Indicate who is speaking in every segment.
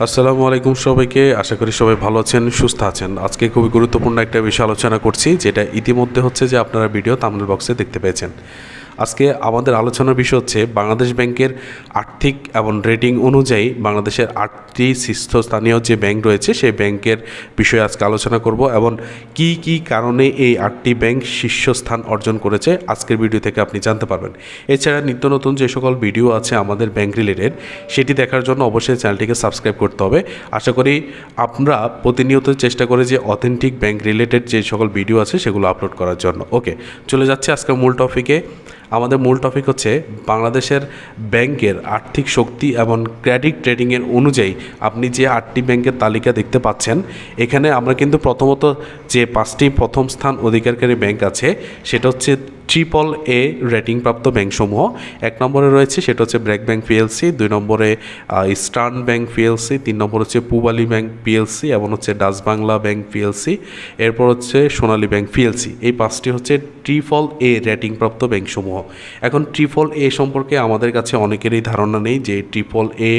Speaker 1: আসসালামু আলাইকুম সবাইকে। আশা করি সবাই ভালো আছেন, সুস্থ আছেন। আজকে খুবই গুরুত্বপূর্ণ একটা বিষয় আলোচনা করছি, যেটা ইতিমধ্যে হচ্ছে যে আপনারা ভিডিও থাম্বনেল বক্সে দেখতে পেয়েছেন। আজকে আমাদের আলোচনার বিষয় হচ্ছে বাংলাদেশ ব্যাংকের আর্থিক এবং রেটিং অনুযায়ী বাংলাদেশের 8টি শীর্ষস্থানীয় যে ব্যাংক রয়েছে সেই ব্যাংকের বিষয়ে আজকে আলোচনা করব এবং কি কি কারণে এই 8টি ব্যাংক শীর্ষস্থান অর্জন করেছে আজকের ভিডিও থেকে আপনি জানতে পারবেন। এছাড়া নিত্য নতুন যে সকল ভিডিও আছে আমাদের ব্যাংক রিলেটেড সেটি দেখার জন্য অবশ্যই চ্যানেলটিকে সাবস্ক্রাইব করতে হবে। আশা করি আমরা প্রতিনিয়ত চেষ্টা করে যে অথেন্টিক ব্যাংক রিলেটেড যে সকল ভিডিও আছে সেগুলো আপলোড করার জন্য। ওকে, চলে যাচ্ছে আজকে মূল টপিকে। আমাদের মূল টপিক হচ্ছে বাংলাদেশের ব্যাংকের আর্থিক শক্তি এবং ক্রেডিট রেটিংয়ের অনুযায়ী আপনি যে 8টি ব্যাংকের তালিকা দেখতে পাচ্ছেন, এখানে আমরা কিন্তু প্রথমত যে 5টি প্রথম স্থান অধিকারকারী ব্যাংক আছে সেটা হচ্ছে AAA রেটিংপ্রাপ্ত ব্যাংকসমূহ। 1 নম্বরে রয়েছে সেটা হচ্ছে ব্র্যাক ব্যাংক পিএলসি, 2 নম্বরে ইস্টার্ন ব্যাংক পিএলসি, 3 নম্বর হচ্ছে পূবালী ব্যাংক পিএলসি এবং হচ্ছে ডাচ বাংলা ব্যাংক পিএলসি, এরপর হচ্ছে সোনালী ব্যাংক পিএলসি। এই 5টি হচ্ছে AAA রেটিংপ্রাপ্ত ব্যাংকসমূহ। এখন AAA সম্পর্কে আমাদের কাছে অনেকেরই ধারণা নেই যে AAA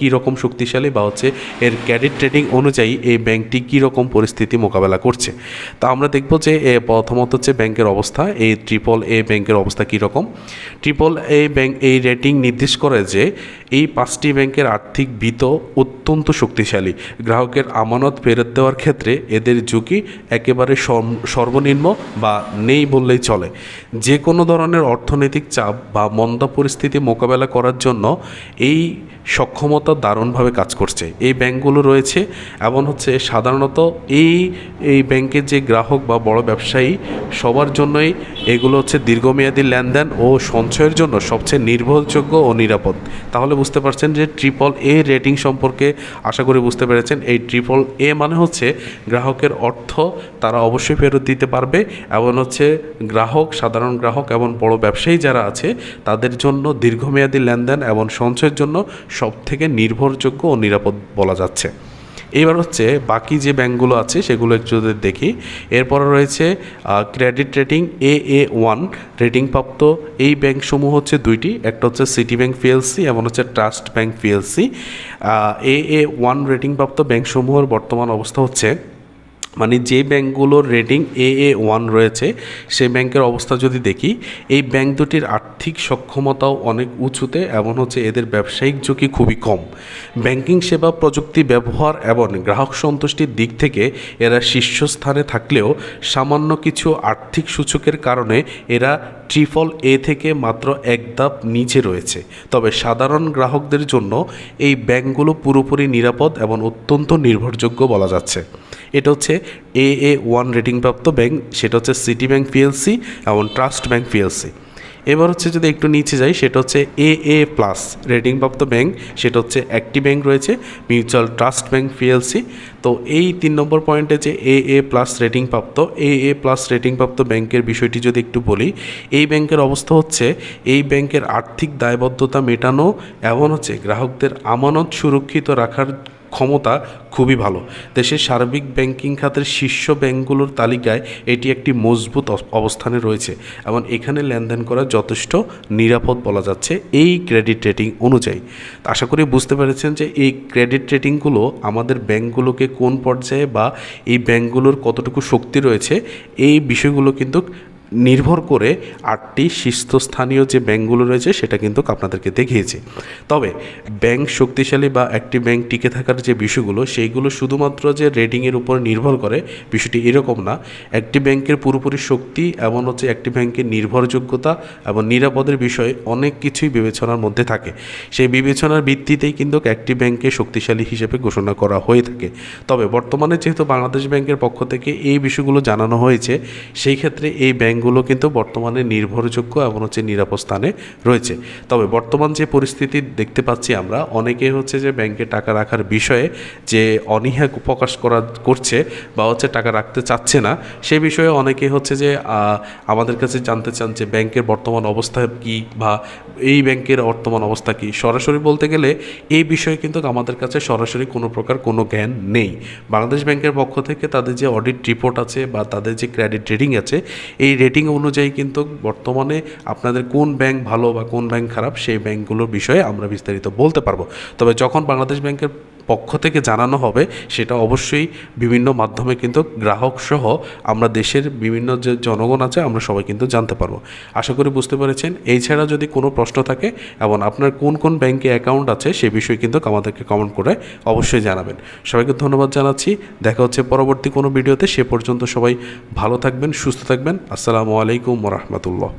Speaker 1: কী রকম শক্তিশালী বা হচ্ছে এর ক্রেডিট রেটিং অনুযায়ী এই ব্যাংকটি কী রকম পরিস্থিতি মোকাবেলা করছে। তা আমরা দেখব যে প্রথমত হচ্ছে ব্যাংকের অবস্থা, এই AAA ব্যাংকের অবস্থা কীরকম। AAA ব্যাংক এই রেটিং নির্দেশ করে যে এই 5টি ব্যাংকের আর্থিক বিত্ত অত্যন্ত শক্তিশালী। গ্রাহকের আমানত ফেরত দেওয়ার ক্ষেত্রে এদের ঝুঁকি একেবারে সর্বনিম্ন বা নেই বললেই চলে। যে কোনো ধরনের অর্থনৈতিক চাপ বা মন্দা পরিস্থিতি মোকাবেলা করার জন্য এই সক্ষমতা দারুণভাবে কাজ করছে এই ব্যাংকগুলো রয়েছে। এবং হচ্ছে সাধারণত এই ব্যাংকের যে গ্রাহক বা বড় ব্যবসায়ী সবার জন্যই এগুলো হচ্ছে দীর্ঘমেয়াদী লেনদেন ও সঞ্চয়ের জন্য সবচেয়ে নির্ভরযোগ্য ও নিরাপদ। তাহলে বুঝতে পারছেন যে AAA রেটিং সম্পর্কে আশা করি বুঝতে পেরেছেন। এই AAA মানে হচ্ছে গ্রাহকের অর্থ তারা অবশ্যই ফেরত দিতে পারবে এবং হচ্ছে গ্রাহক, সাধারণ গ্রাহক এবং বড় ব্যবসায়ী যারা আছে তাদের জন্য দীর্ঘমেয়াদী লেনদেন এবং সঞ্চয়ের জন্য সবথেকে নির্ভরযোগ্য ও নিরাপদ বলা যাচ্ছে। এবার হচ্ছে বাকি যে ব্যাংকগুলো আছে সেগুলো একটু যদি দেখি। এরপরে রয়েছে ক্রেডিট রেটিং AA1 রেটিংপ্রাপ্ত এই ব্যাংকসমূহ হচ্ছে 2টি, একটা হচ্ছে সিটি ব্যাংক পিএলসি এবং হচ্ছে ট্রাস্ট ব্যাংক পিএলসি। AA1 রেটিংপ্রাপ্ত ব্যাংকসমূহের বর্তমান অবস্থা হচ্ছে, মানে যে ব্যাংকগুলোর রেটিং AA1 রয়েছে সেই ব্যাংকের অবস্থা যদি দেখি, এই ব্যাংক দুটির আর্থিক সক্ষমতাও অনেক উঁচুতে এবং হচ্ছে এদের ব্যবসায়িক ঝুঁকি খুবই কম। ব্যাংকিং সেবা, প্রযুক্তি ব্যবহার এবং গ্রাহক সন্তুষ্টির দিক থেকে এরা শীর্ষস্থানে থাকলেও সামান্য কিছু আর্থিক সূচকের কারণে এরা AAA থেকে মাত্র এক ধাপ নিচে রয়েছে। তবে সাধারণ গ্রাহকদের জন্য এই ব্যাংকগুলো পুরোপুরি নিরাপদ এবং অত্যন্ত নির্ভরযোগ্য বলা যাচ্ছে। এটা হচ্ছে AA1 রেটিংপ্রাপ্ত ব্যাংক, সেটা হচ্ছে সিটি ব্যাংক পিএলসি এবং ট্রাস্ট ব্যাংক পিএলসি। এবার হচ্ছে যদি একটু নিচে যাই, সেটা হচ্ছে AA+ রেটিংপ্রাপ্ত ব্যাংক, সেটা হচ্ছে একটি ব্যাংক রয়েছে মিউচুয়াল ট্রাস্ট ব্যাংক পিএলসি। তো এই 3 নম্বর পয়েন্টে যে AA+ রেটিংপ্রাপ্ত ব্যাংকের বিষয়টি যদি একটু বলি, এই ব্যাংকের অবস্থা হচ্ছে এই ব্যাংকের আর্থিক দায়বদ্ধতা মেটানো এবং হচ্ছে গ্রাহকদের আমানত সুরক্ষিত রাখার ক্ষমতা খুবই ভালো। দেশের সার্বিক ব্যাংকিং খাতের শীর্ষ ব্যাংকগুলোর তালিকায় এটি একটি মজবুত অবস্থানে রয়েছে এবং এখানে লেনদেন করা যথেষ্ট নিরাপদ বলা যাচ্ছে এই ক্রেডিট রেটিং অনুযায়ী। আশা করি বুঝতে পেরেছেন যে এই ক্রেডিট রেটিংগুলো আমাদের ব্যাংকগুলোকে কোন পর্যায়ে বা এই ব্যাংকগুলোর কতটুকু শক্তি রয়েছে এই বিষয়গুলো কিন্তু নির্ভর করে 8টি শীর্ষস্থানীয় যে ব্যাংকগুলো রয়েছে সেটা কিন্তু আপনাদেরকে দেখিয়েছি। তবে ব্যাংক শক্তিশালী বা একটি ব্যাংক টিকে থাকার যে বিষয়গুলো সেইগুলো শুধুমাত্র যে রেটিংয়ের উপর নির্ভর করে বিষয়টি এরকম না। একটি ব্যাংকের পুরোপুরি শক্তি এবং হচ্ছে একটি ব্যাংকের নির্ভরযোগ্যতা এবং নিরাপদের বিষয়ে অনেক কিছুই বিবেচনার মধ্যে থাকে। সেই বিবেচনার ভিত্তিতেই কিন্তু একটি ব্যাংকে শক্তিশালী হিসেবে ঘোষণা করা হয়ে থাকে। তবে বর্তমানে যেহেতু বাংলাদেশ ব্যাংকের পক্ষ থেকে এই বিষয়গুলো জানানো হয়েছে, সেই ক্ষেত্রে এই ব্যাংকগুলো কিন্তু বর্তমানে নির্ভরযোগ্য এবং হচ্ছে নিরাপদ স্থানে রয়েছে। তবে বর্তমান যে পরিস্থিতি দেখতে পাচ্ছি আমরা, অনেকে হচ্ছে যে ব্যাংকে টাকা রাখার বিষয়ে যে অনীহা প্রকাশ করছে বা হচ্ছে টাকা রাখতে চাচ্ছে না, সে বিষয়ে অনেকে হচ্ছে যে আমাদের কাছে জানতে চান যে ব্যাংকের বর্তমান অবস্থা কী বা এই ব্যাংকের বর্তমান অবস্থা কী। সরাসরি বলতে গেলে এই বিষয়ে কিন্তু আমাদের কাছে সরাসরি কোনো প্রকার কোনো জ্ঞান নেই। বাংলাদেশ ব্যাংকের পক্ষ থেকে তাদের যে অডিট রিপোর্ট আছে বা তাদের যে ক্রেডিট রেটিং আছে, এই রেটিং অনুযায়ী কিন্তু বর্তমানে আপনাদের কোন ব্যাংক ভালো বা কোন ব্যাংক খারাপ সেই ব্যাংকগুলোর বিষয়ে আমরা বিস্তারিত বলতে পারবো। তবে যখন বাংলাদেশ ব্যাংকের পক্ষ থেকে জানানো হবে সেটা অবশ্যই বিভিন্ন মাধ্যমে কিন্তু গ্রাহক সহ আমরা দেশের বিভিন্ন যে জনগণ আছে আমরা সবাই কিন্তু জানতে পারবো। আশা করি বুঝতে পেরেছেন। এছাড়া যদি কোনো প্রশ্ন থাকে এবং আপনার কোন কোন ব্যাংকে অ্যাকাউন্ট আছে সে বিষয়ে কিন্তু আমাদেরকে কমেন্ট করে অবশ্যই জানাবেন। সবাইকে ধন্যবাদ জানাচ্ছি। দেখা হচ্ছে পরবর্তী কোনো ভিডিওতে। সে পর্যন্ত সবাই ভালো থাকবেন, সুস্থ থাকবেন। আসসালামু আলাইকুম ওয়া রাহমাতুল্লাহ।